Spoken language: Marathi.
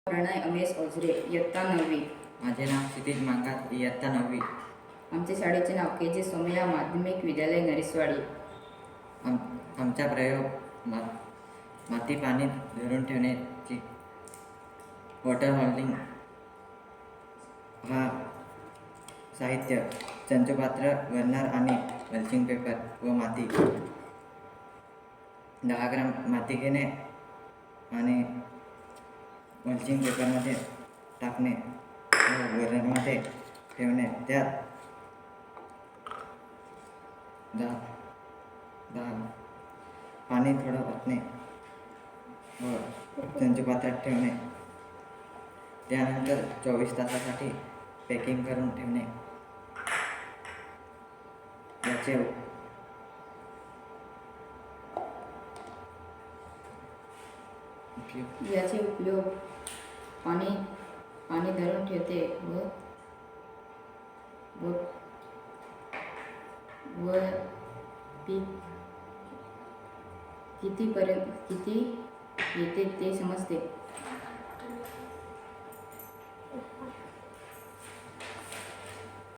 प्रणय अमेश ओझरे, इयत्ता 9वी. माझे नाव क्षितिज मांगात, इयत्ता 9वी. आमच्या शाळेचे नाव के. जे. सोमय्या माध्यमिक विद्यालय नरेशवाडी. आमचा प्रयोग माती पाणी धरून ठेवण्याची वॉटर होल्डिंग हा साहित्य चंचुपात्र, बर्नर आणि मल्चिंग पेपर व माती 10 ग्राम माती घेणे आणि मल्चिंग पेपरमध्ये टाकणे व बर्नरमध्ये ठेवणे, त्यात 10 पाणी थोडं ओतणे व चंचुपात्रात ठेवणे, त्यानंतर 24 तासासाठी पॅकिंग करून ठेवणे. याचे उपयोग पाणी धरून ठेवते व पीक किती येते ते समजते.